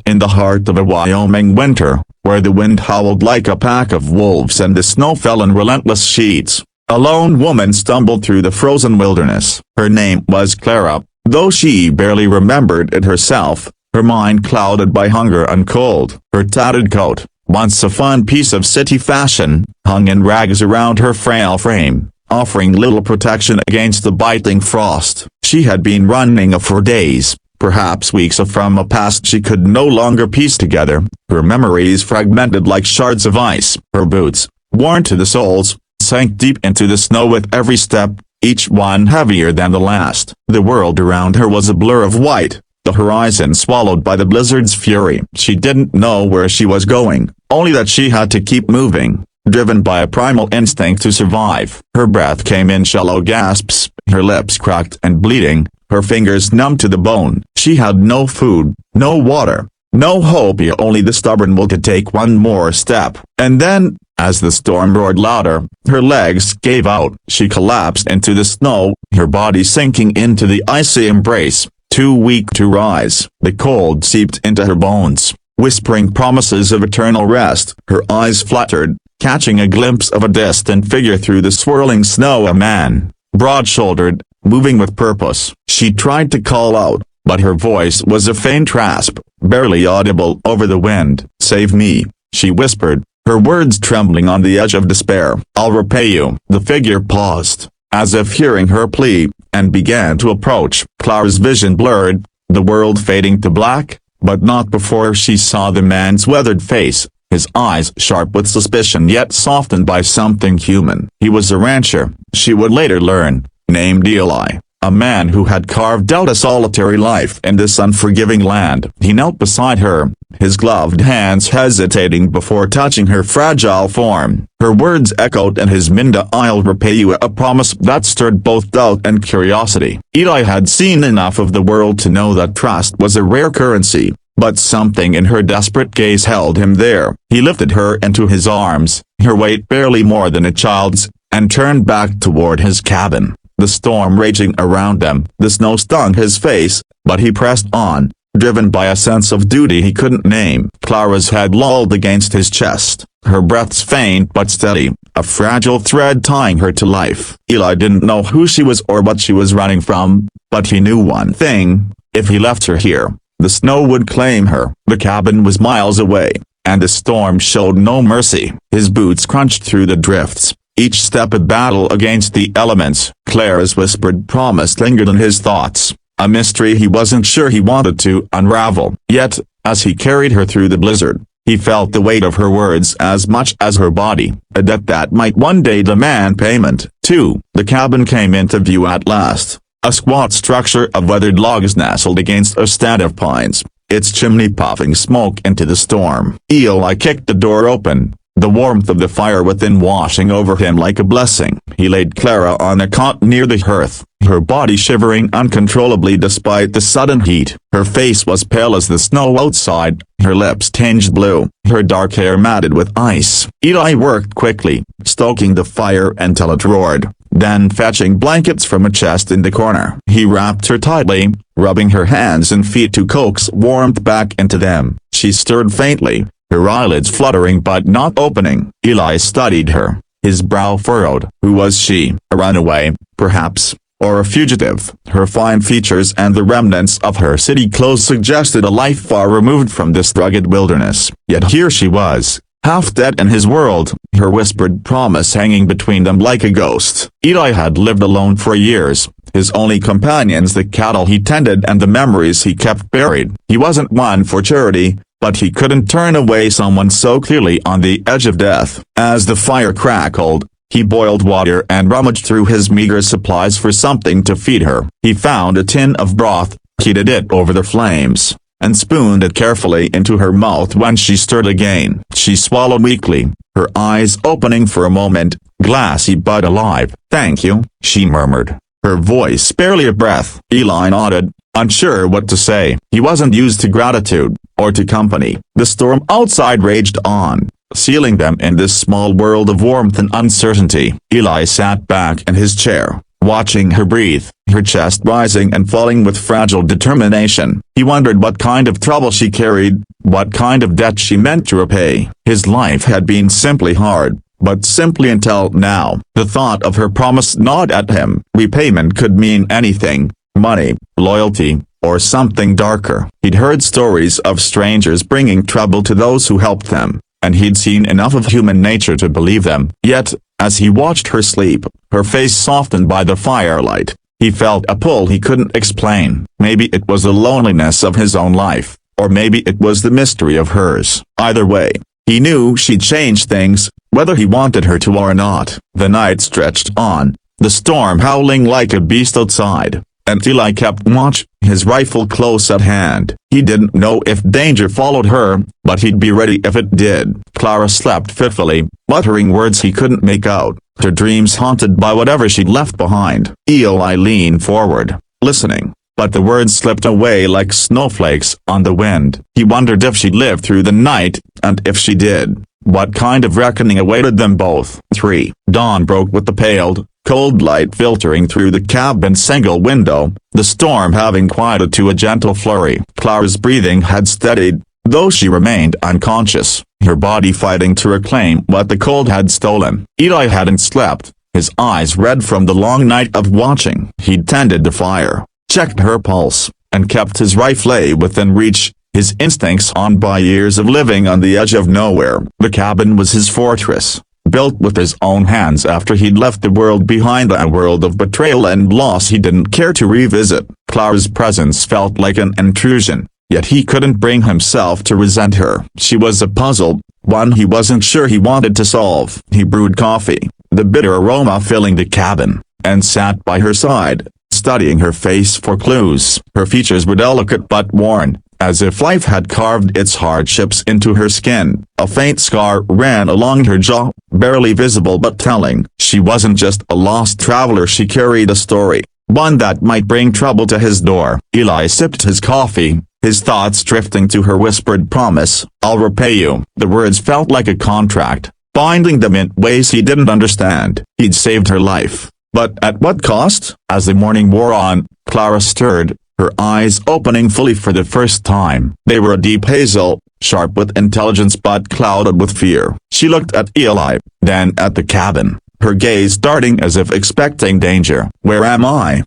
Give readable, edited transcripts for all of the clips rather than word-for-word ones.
In the heart of a Wyoming winter, where the wind howled like a pack of wolves and the snow fell in relentless sheets, a lone woman stumbled through the frozen wilderness. Her name was Clara, though she barely remembered it herself, her mind clouded by hunger and cold. Her tattered coat, once a fun piece of city fashion, hung in rags around her frail frame, offering little protection against the biting frost. She had been running for days, perhaps weeks, from a past she could no longer piece together, her memories fragmented like shards of ice. Her boots, worn to the soles, sank deep into the snow with every step, each one heavier than the last. The world around her was a blur of white, the horizon swallowed by the blizzard's fury. She didn't know where she was going, only that she had to keep moving, driven by a primal instinct to survive. Her breath came in shallow gasps, her lips cracked and bleeding, her fingers numb to the bone. She had no food, no water, no hope, only the stubborn will to take one more step. And then, as the storm roared louder, her legs gave out. She collapsed into the snow, her body sinking into the icy embrace, too weak to rise. The cold seeped into her bones, whispering promises of eternal rest. Her eyes fluttered, catching a glimpse of a distant figure through the swirling snow. A man, broad-shouldered, moving with purpose. She tried to call out, but her voice was a faint rasp, barely audible over the wind. "Save me," she whispered, her words trembling on the edge of despair. "I'll repay you." The figure paused, as if hearing her plea, and began to approach. Clara's vision blurred, the world fading to black, but not before she saw the man's weathered face, his eyes sharp with suspicion yet softened by something human. He was a rancher, she would later learn, named Eli, a man who had carved out a solitary life in this unforgiving land. He knelt beside her, his gloved hands hesitating before touching her fragile form. Her words echoed in his mind, "I'll repay you," a promise that stirred both doubt and curiosity. Eli had seen enough of the world to know that trust was a rare currency, but something in her desperate gaze held him there. He lifted her into his arms, her weight barely more than a child's, and turned back toward his cabin. The storm raging around them, the snow stung his face, but he pressed on, driven by a sense of duty he couldn't name. Clara's head lolled against his chest, her breaths faint but steady, a fragile thread tying her to life. Eli didn't know who she was or what she was running from, but he knew one thing: if he left her here, the snow would claim her. The cabin was miles away, and the storm showed no mercy. His boots crunched through the drifts, each step a battle against the elements. Clara's whispered promise lingered in his thoughts, a mystery he wasn't sure he wanted to unravel. Yet, as he carried her through the blizzard, he felt the weight of her words as much as her body, a debt that might one day demand payment, too. The cabin came into view at last, a squat structure of weathered logs nestled against a stand of pines, its chimney puffing smoke into the storm. Eli kicked the door open, the warmth of the fire within washing over him like a blessing. He laid Clara on a cot near the hearth, her body shivering uncontrollably despite the sudden heat. Her face was pale as the snow outside, her lips tinged blue, her dark hair matted with ice. Eli worked quickly, stoking the fire until it roared, then fetching blankets from a chest in the corner. He wrapped her tightly, rubbing her hands and feet to coax warmth back into them. She stirred faintly, her eyelids fluttering but not opening. Eli studied her, his brow furrowed. Who was she? A runaway, perhaps, or a fugitive? Her fine features and the remnants of her city clothes suggested a life far removed from this rugged wilderness. Yet here she was, half dead in his world, her whispered promise hanging between them like a ghost. Eli had lived alone for years, his only companions the cattle he tended and the memories he kept buried. He wasn't one for charity, but he couldn't turn away someone so clearly on the edge of death. As the fire crackled, he boiled water and rummaged through his meager supplies for something to feed her. He found a tin of broth, heated it over the flames, and spooned it carefully into her mouth. When she stirred again, she swallowed weakly, her eyes opening for a moment, glassy but alive. "Thank you," she murmured, her voice barely a breath. Eli nodded, unsure what to say. He wasn't used to gratitude, or to company. The storm outside raged on, sealing them in this small world of warmth and uncertainty. Eli sat back in his chair, watching her breathe, her chest rising and falling with fragile determination. He wondered what kind of trouble she carried, what kind of debt she meant to repay. His life had been simply hard, but simply until now. The thought of her promise gnawed at him. Repayment could mean anything: money, loyalty, or something darker. He'd heard stories of strangers bringing trouble to those who helped them, and he'd seen enough of human nature to believe them. Yet, as he watched her sleep, her face softened by the firelight, he felt a pull he couldn't explain. Maybe it was the loneliness of his own life, or maybe it was the mystery of hers. Either way, he knew she'd change things, whether he wanted her to or not. The night stretched on, the storm howling like a beast outside, and Eli kept watch, his rifle close at hand. He didn't know if danger followed her, but he'd be ready if it did. Clara slept fitfully, muttering words he couldn't make out, her dreams haunted by whatever she'd left behind. Eli leaned forward, listening, but the words slipped away like snowflakes on the wind. He wondered if she'd live through the night, and if she did, what kind of reckoning awaited them both. 3. Dawn broke with the paled, cold light filtering through the cabin's single window, the storm having quieted to a gentle flurry. Clara's breathing had steadied, though she remained unconscious, her body fighting to reclaim what the cold had stolen. Eli hadn't slept, his eyes red from the long night of watching. He'd tended the fire, checked her pulse, and kept his rifle within reach, his instincts honed by years of living on the edge of nowhere. The cabin was his fortress, built with his own hands after he'd left the world behind, a world of betrayal and loss he didn't care to revisit. Clara's presence felt like an intrusion, yet he couldn't bring himself to resent her. She was a puzzle, one he wasn't sure he wanted to solve. He brewed coffee, the bitter aroma filling the cabin, and sat by her side, studying her face for clues. Her features were delicate but worn, as if life had carved its hardships into her skin. A faint scar ran along her jaw, barely visible but telling. She wasn't just a lost traveler, she carried a story, one that might bring trouble to his door. Eli sipped his coffee, his thoughts drifting to her whispered promise. "I'll repay you." The words felt like a contract, binding them in ways he didn't understand. He'd saved her life, but at what cost? As the morning wore on, Clara stirred, her eyes opening fully for the first time. They were a deep hazel, sharp with intelligence but clouded with fear. She looked at Eli, then at the cabin, her gaze darting as if expecting danger. "Where am I?"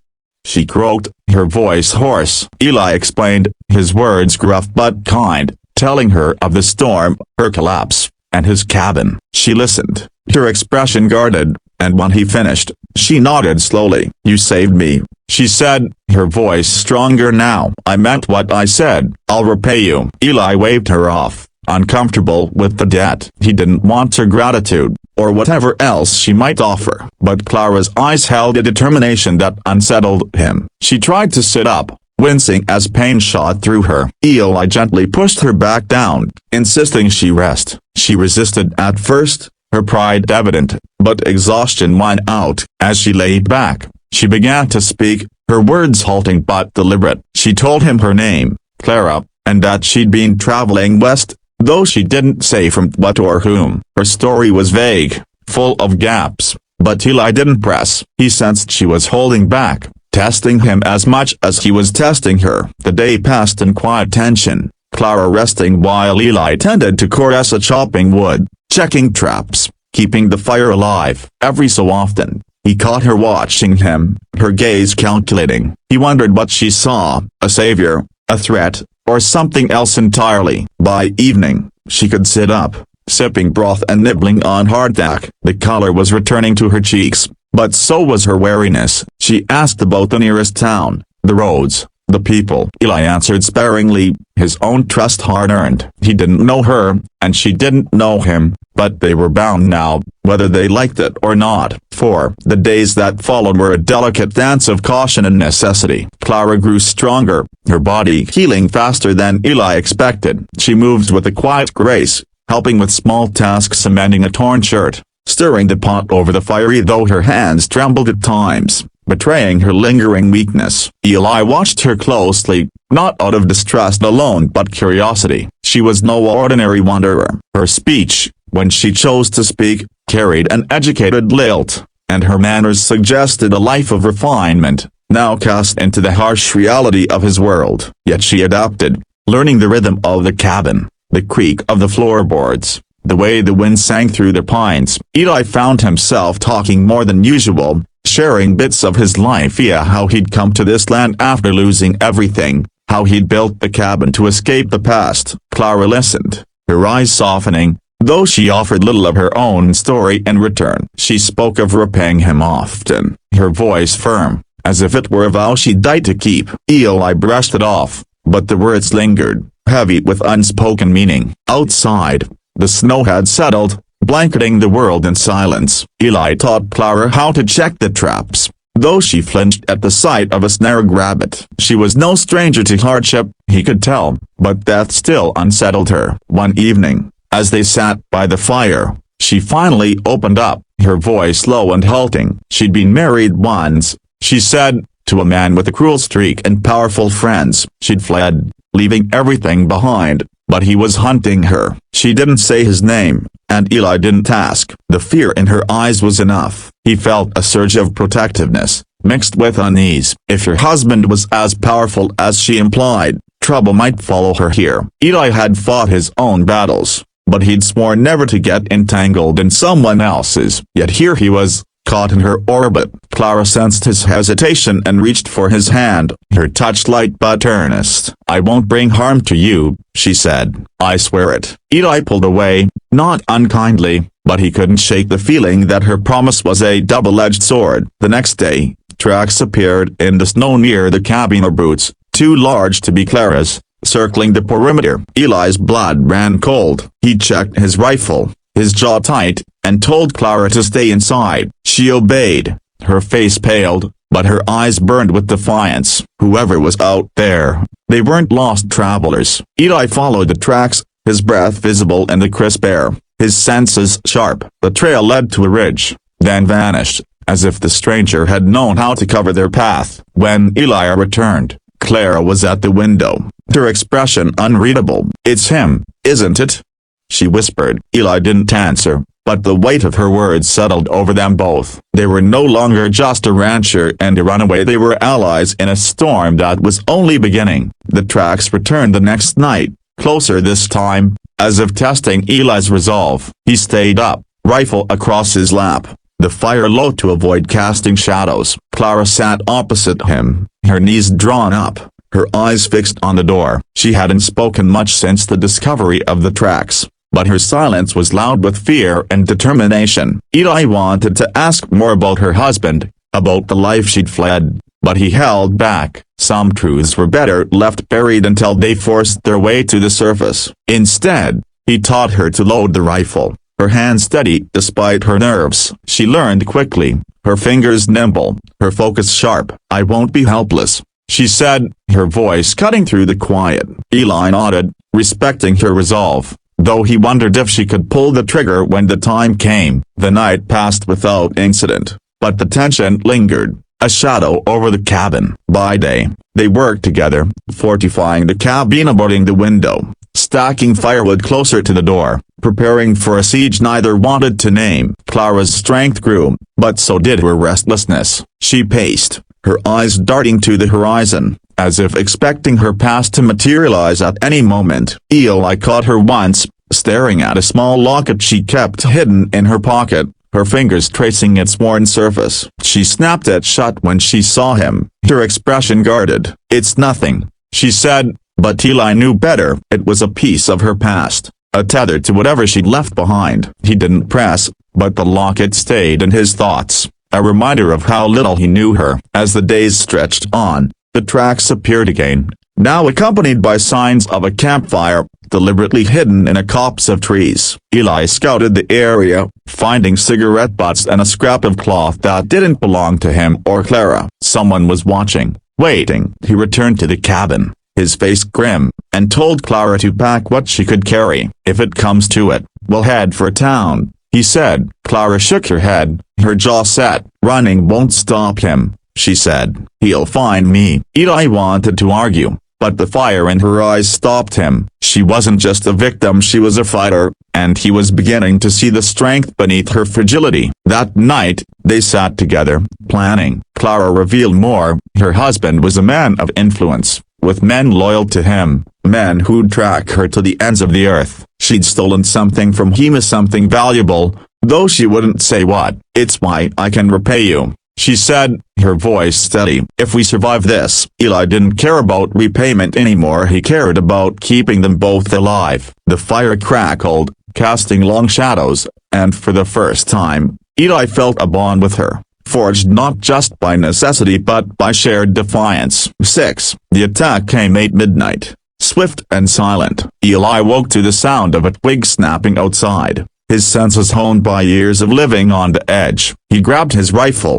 she croaked, her voice hoarse. Eli explained, his words gruff but kind, telling her of the storm, her collapse, and his cabin. She listened, her expression guarded, and when he finished, she nodded slowly. "You saved me," she said, her voice stronger now. "I meant what I said. I'll repay you." Eli waved her off, uncomfortable with the debt. He didn't want her gratitude, or whatever else she might offer. But Clara's eyes held a determination that unsettled him. She tried to sit up, wincing as pain shot through her. Eli gently pushed her back down, insisting she rest. She resisted at first, her pride evident, but exhaustion won out. As she lay back, she began to speak, her words halting but deliberate. She told him her name, Clara, and that she'd been traveling west, though she didn't say from what or whom. Her story was vague, full of gaps, but Eli didn't press. He sensed she was holding back, testing him as much as he was testing her. The day passed in quiet tension, Clara resting while Eli tended to Coressa chopping wood, checking traps, keeping the fire alive. Every so often, he caught her watching him, her gaze calculating. He wondered what she saw, a savior, a threat, or something else entirely. By evening, she could sit up, sipping broth and nibbling on hardtack. The color was returning to her cheeks, but so was her wariness. She asked about the nearest town, the roads, the people. Eli answered sparingly, his own trust hard-earned. He didn't know her, and she didn't know him, but they were bound now, whether they liked it or not. 4. The days that followed were a delicate dance of caution and necessity. Clara grew stronger, her body healing faster than Eli expected. She moved with a quiet grace, helping with small tasks and mending a torn shirt, stirring the pot over the fire though her hands trembled at times, betraying her lingering weakness. Eli watched her closely, not out of distrust alone but curiosity. She was no ordinary wanderer. Her speech, when she chose to speak, carried an educated lilt, and her manners suggested a life of refinement, now cast into the harsh reality of his world. Yet she adapted, learning the rhythm of the cabin, the creak of the floorboards, the way the wind sang through the pines. Eli found himself talking more than usual, sharing bits of his life via how he'd come to this land after losing everything, how he'd built the cabin to escape the past. Clara listened, her eyes softening, though she offered little of her own story in return. She spoke of repaying him often, her voice firm, as if it were a vow she'd died to keep. Eli brushed it off, but the words lingered, heavy with unspoken meaning. Outside, the snow had settled, blanketing the world in silence. Eli taught Clara how to check the traps, though she flinched at the sight of a snared rabbit. She was no stranger to hardship, he could tell, but that still unsettled her. One evening, as they sat by the fire, she finally opened up, her voice low and halting. She'd been married once, she said, to a man with a cruel streak and powerful friends. She'd fled, leaving everything behind, but he was hunting her. She didn't say his name, and Eli didn't ask. The fear in her eyes was enough. He felt a surge of protectiveness, mixed with unease. If her husband was as powerful as she implied, trouble might follow her here. Eli had fought his own battles, but he'd sworn never to get entangled in someone else's. Yet here he was, caught in her orbit. Clara sensed his hesitation and reached for his hand, her touch light but earnest. "I won't bring harm to you," she said. "I swear it." Eli pulled away, not unkindly, but he couldn't shake the feeling that her promise was a double-edged sword. The next day, tracks appeared in the snow near the cabin, boots, too large to be Clara's, circling the perimeter. Eli's blood ran cold. He checked his rifle, his jaw tight, and told Clara to stay inside. She obeyed, her face paled, but her eyes burned with defiance. Whoever was out there, they weren't lost travelers. Eli followed the tracks, his breath visible in the crisp air, his senses sharp. The trail led to a ridge, then vanished, as if the stranger had known how to cover their path. When Eli returned, Clara was at the window, her expression unreadable. "It's him, isn't it?" she whispered. Eli didn't answer, but the weight of her words settled over them both. They were no longer just a rancher and a runaway, they were allies in a storm that was only beginning. The tracks returned the next night, closer this time, as if testing Eli's resolve. He stayed up, rifle across his lap, the fire low to avoid casting shadows. Clara sat opposite him, her knees drawn up, her eyes fixed on the door. She hadn't spoken much since the discovery of the tracks, but her silence was loud with fear and determination. Eli wanted to ask more about her husband, about the life she'd fled, but he held back. Some truths were better left buried until they forced their way to the surface. Instead, he taught her to load the rifle, her hands steady despite her nerves. She learned quickly, her fingers nimble, her focus sharp. "I won't be helpless," she said, her voice cutting through the quiet. Eli nodded, respecting her resolve, though he wondered if she could pull the trigger when the time came. The night passed without incident, but the tension lingered, a shadow over the cabin. By day, they worked together, fortifying the cabin, boarding the window, stacking firewood closer to the door, preparing for a siege neither wanted to name. Clara's strength grew, but so did her restlessness. She paced, her eyes darting to the horizon, as if expecting her past to materialize at any moment. Eli caught her once, staring at a small locket she kept hidden in her pocket, her fingers tracing its worn surface. She snapped it shut when she saw him, her expression guarded. "It's nothing," she said, but Eli knew better. It was a piece of her past, a tether to whatever she'd left behind. He didn't press, but the locket stayed in his thoughts, a reminder of how little he knew her. As the days stretched on, the tracks appeared again, now accompanied by signs of a campfire, deliberately hidden in a copse of trees. Eli scouted the area, finding cigarette butts and a scrap of cloth that didn't belong to him or Clara. Someone was watching, waiting. He returned to the cabin, his face grim, and told Clara to pack what she could carry. "If it comes to it, we'll head for town," he said. Clara shook her head, her jaw set. "Running won't stop him," she said. "He'll find me." Eli wanted to argue, but the fire in her eyes stopped him. She wasn't just a victim, she was a fighter, and he was beginning to see the strength beneath her fragility. That night, they sat together, planning. Clara revealed more. Her husband was a man of influence, with men loyal to him, men who'd track her to the ends of the earth. She'd stolen something from him, something valuable, though she wouldn't say what. "It's why I can repay you," she said, her voice steady. "If we survive this." Eli didn't care about repayment anymore, he cared about keeping them both alive. The fire crackled, casting long shadows, and for the first time, Eli felt a bond with her, forged not just by necessity but by shared defiance. 6. The attack came at midnight, swift and silent. Eli woke to the sound of a twig snapping outside, his senses honed by years of living on the edge. He grabbed his rifle,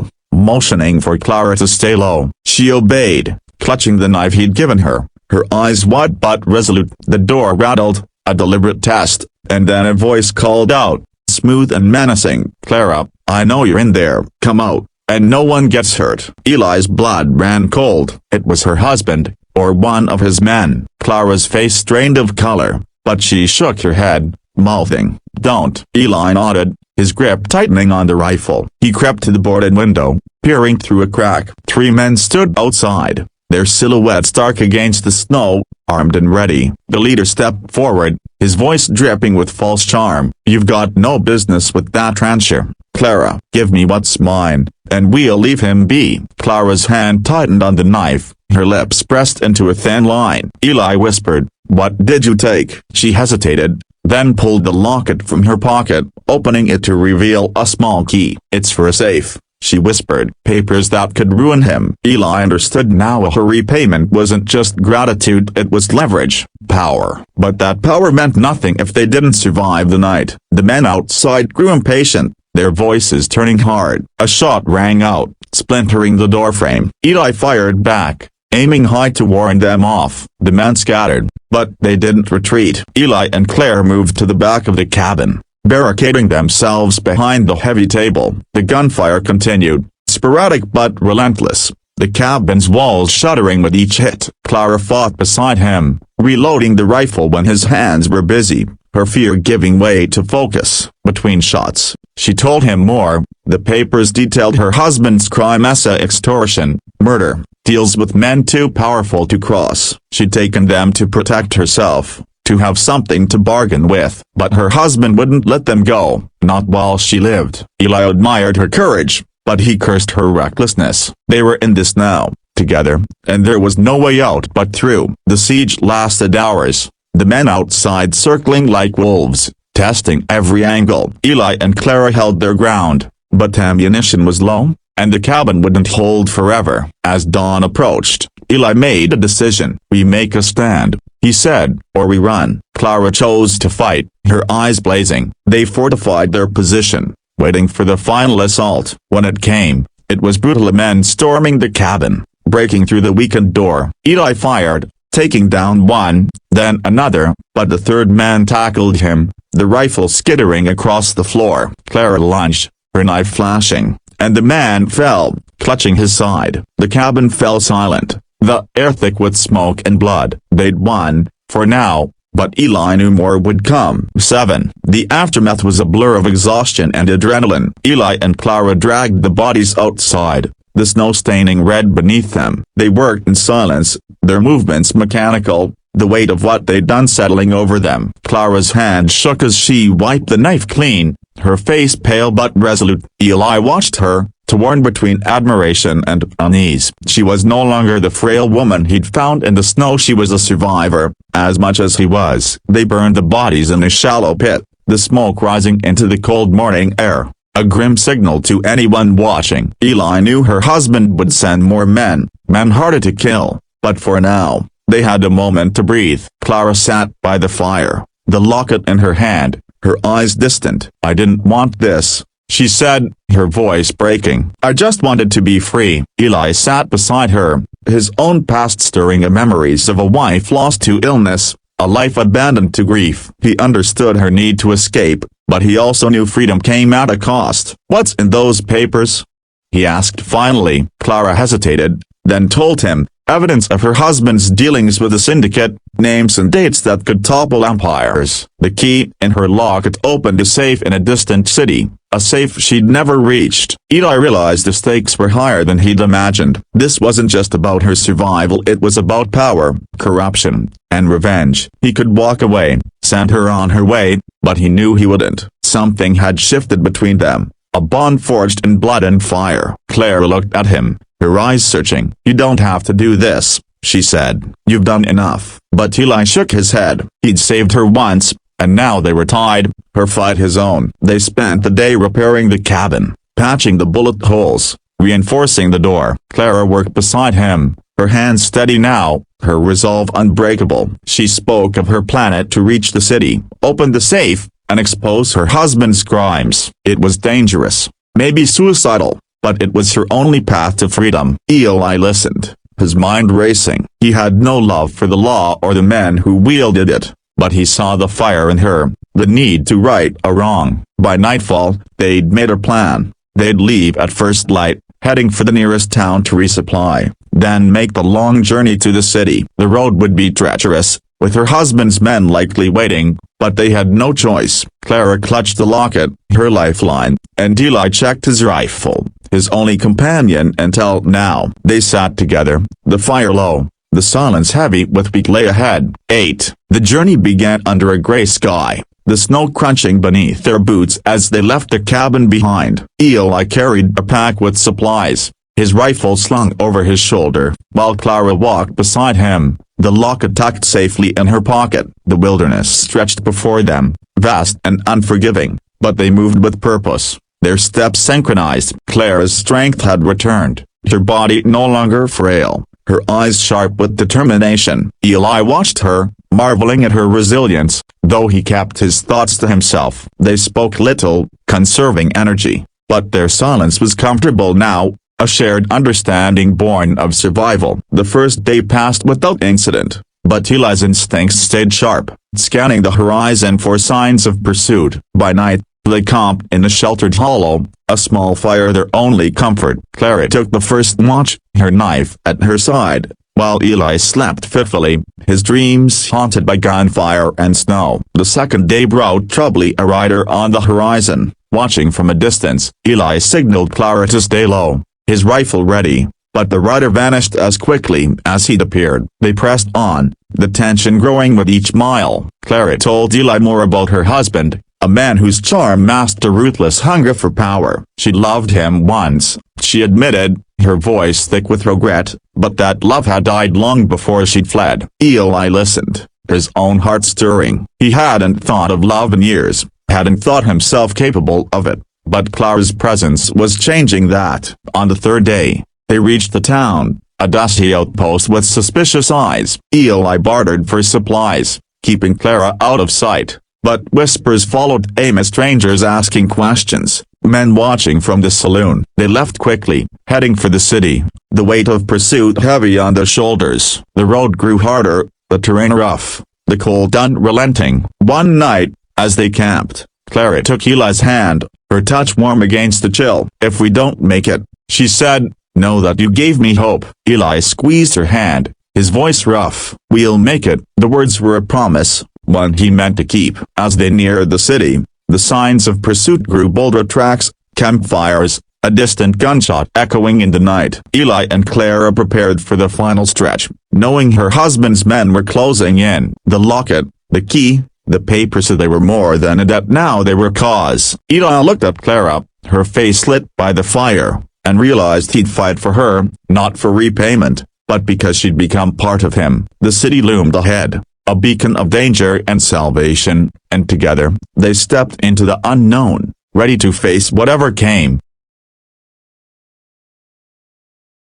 motioning for Clara to stay low. She obeyed, clutching the knife he'd given her, her eyes wide but resolute. The door rattled, a deliberate test, and then a voice called out, smooth and menacing, "Clara, I know you're in there. Come out, and no one gets hurt." Eli's blood ran cold. It was her husband, or one of his men. Clara's face strained of color, but she shook her head, mouthing, "Don't." Eli nodded, his grip tightening on the rifle. He crept to the boarded window, peering through a crack. 3 men stood outside, their silhouettes dark against the snow, armed and ready. The leader stepped forward, his voice dripping with false charm. "You've got no business with that trencher, Clara. Give me what's mine, and we'll leave him be." Clara's hand tightened on the knife, her lips pressed into a thin line. Eli whispered, "What did you take?" She hesitated, then pulled the locket from her pocket, opening it to reveal a small key. "It's for a safe," she whispered. "Papers that could ruin him." Eli understood now. Her repayment wasn't just gratitude, it was leverage, power. But that power meant nothing if they didn't survive the night. The men outside grew impatient, their voices turning hard. A shot rang out, splintering the doorframe. Eli fired back, aiming high to warn them off. The men scattered, but they didn't retreat. Eli and Claire moved to the back of the cabin, barricading themselves behind the heavy table. The gunfire continued, sporadic but relentless, the cabin's walls shuddering with each hit. Clara fought beside him, reloading the rifle when his hands were busy, her fear giving way to focus. Between shots, she told him more. The papers detailed her husband's crime: extortion, murder, deals with men too powerful to cross. She'd taken them to protect herself, to have something to bargain with. But her husband wouldn't let them go, not while she lived. Eli admired her courage, but he cursed her recklessness. They were in this now, together, and there was no way out but through. The siege lasted hours, the men outside circling like wolves, testing every angle. Eli and Clara held their ground, but ammunition was low, and the cabin wouldn't hold forever. As dawn approached, Eli made a decision. "We make a stand," he said, "or we run." Clara chose to fight, her eyes blazing. They fortified their position, waiting for the final assault. When it came, it was brutal. Men storming the cabin, breaking through the weakened door. Eli fired, taking down one, then another, but the third man tackled him, the rifle skittering across the floor. Clara lunged, her knife flashing, and the man fell, clutching his side. The cabin fell silent, the air thick with smoke and blood. They'd won, for now, but Eli knew more would come. 7. The aftermath was a blur of exhaustion and adrenaline. Eli and Clara dragged the bodies outside, the snow staining red beneath them. They worked in silence, their movements mechanical, the weight of what they'd done settling over them. Clara's hand shook as she wiped the knife clean, her face pale but resolute. Eli watched her, torn between admiration and unease. She was no longer the frail woman he'd found in the snow. She was a survivor, as much as he was. They burned the bodies in a shallow pit, the smoke rising into the cold morning air, a grim signal to anyone watching. Eli knew her husband would send more men harder to kill, but for now, they had a moment to breathe. Clara sat by the fire, the locket in her hand, her eyes distant. "I didn't want this," she said, her voice breaking. "I just wanted to be free." Eli sat beside her, his own past stirring memories of a wife lost to illness, a life abandoned to grief. He understood her need to escape, but he also knew freedom came at a cost. "What's in those papers?" he asked finally. Clara hesitated, then told him, evidence of her husband's dealings with the syndicate, names and dates that could topple empires. The key in her locket opened a safe in a distant city, a safe she'd never reached. Eli realized the stakes were higher than he'd imagined. This wasn't just about her survival, it was about power, corruption, and revenge. He could walk away, send her on her way, but he knew he wouldn't. Something had shifted between them, a bond forged in blood and fire. Clara looked at him, her eyes searching. "You don't have to do this," she said. "You've done enough." But Eli shook his head. He'd saved her once, and now they were tied, her fight his own. They spent the day repairing the cabin, patching the bullet holes, reinforcing the door. Clara worked beside him, her hands steady now, her resolve unbreakable. She spoke of her planet to reach the city, open the safe, and expose her husband's crimes. It was dangerous, maybe suicidal, but it was her only path to freedom. Eli listened, his mind racing. He had no love for the law or the men who wielded it, but he saw the fire in her, the need to right a wrong. By nightfall, they'd made a plan. They'd leave at first light, heading for the nearest town to resupply, then make the long journey to the city. The road would be treacherous, with her husband's men likely waiting, but they had no choice. Clara clutched the locket, her lifeline, and Eli checked his rifle, his only companion until now. They sat together, the fire low, the silence heavy with what lay ahead. 8. The journey began under a gray sky, the snow crunching beneath their boots as they left the cabin behind. Eli carried a pack with supplies, his rifle slung over his shoulder, while Clara walked beside him, the locket tucked safely in her pocket. The wilderness stretched before them, vast and unforgiving, but they moved with purpose, their steps synchronized. Clara's strength had returned, her body no longer frail, her eyes sharp with determination. Eli watched her, marveling at her resilience, though he kept his thoughts to himself. They spoke little, conserving energy, but their silence was comfortable now, a shared understanding born of survival. The first day passed without incident, but Eli's instincts stayed sharp, scanning the horizon for signs of pursuit. By night, they camped in a sheltered hollow, a small fire their only comfort. Clara took the first watch, her knife at her side, while Eli slept fitfully, his dreams haunted by gunfire and snow. The second day brought troubly a rider on the horizon. Watching from a distance, Eli signaled Clara to stay low, his rifle ready, but the rider vanished as quickly as he'd appeared. They pressed on, the tension growing with each mile. Clara told Eli more about her husband, a man whose charm masked a ruthless hunger for power. She'd loved him once, she admitted, her voice thick with regret, but that love had died long before she'd fled. Eli listened, his own heart stirring. He hadn't thought of love in years, hadn't thought himself capable of it, but Clara's presence was changing that. On the third day, they reached the town, a dusty outpost with suspicious eyes. Eli bartered for supplies, keeping Clara out of sight, but whispers followed, aimless strangers asking questions, men watching from the saloon. They left quickly, heading for the city, the weight of pursuit heavy on their shoulders. The road grew harder, the terrain rough, the cold unrelenting. One night, as they camped, Clara took Eli's hand, her touch warm against the chill. "If we don't make it," she said, "know that you gave me hope." Eli squeezed her hand, his voice rough. "We'll make it." The words were a promise, one he meant to keep. As they neared the city, the signs of pursuit grew bolder: tracks, campfires, a distant gunshot echoing in the night. Eli and Clara prepared for the final stretch, knowing her husband's men were closing in. The locket, the key, the papers, so they were more than a debt now, they were cause. Eli looked at Clara, her face lit by the fire, and realized he'd fight for her, not for repayment, but because she'd become part of him. The city loomed ahead, a beacon of danger and salvation, and together, they stepped into the unknown, ready to face whatever came.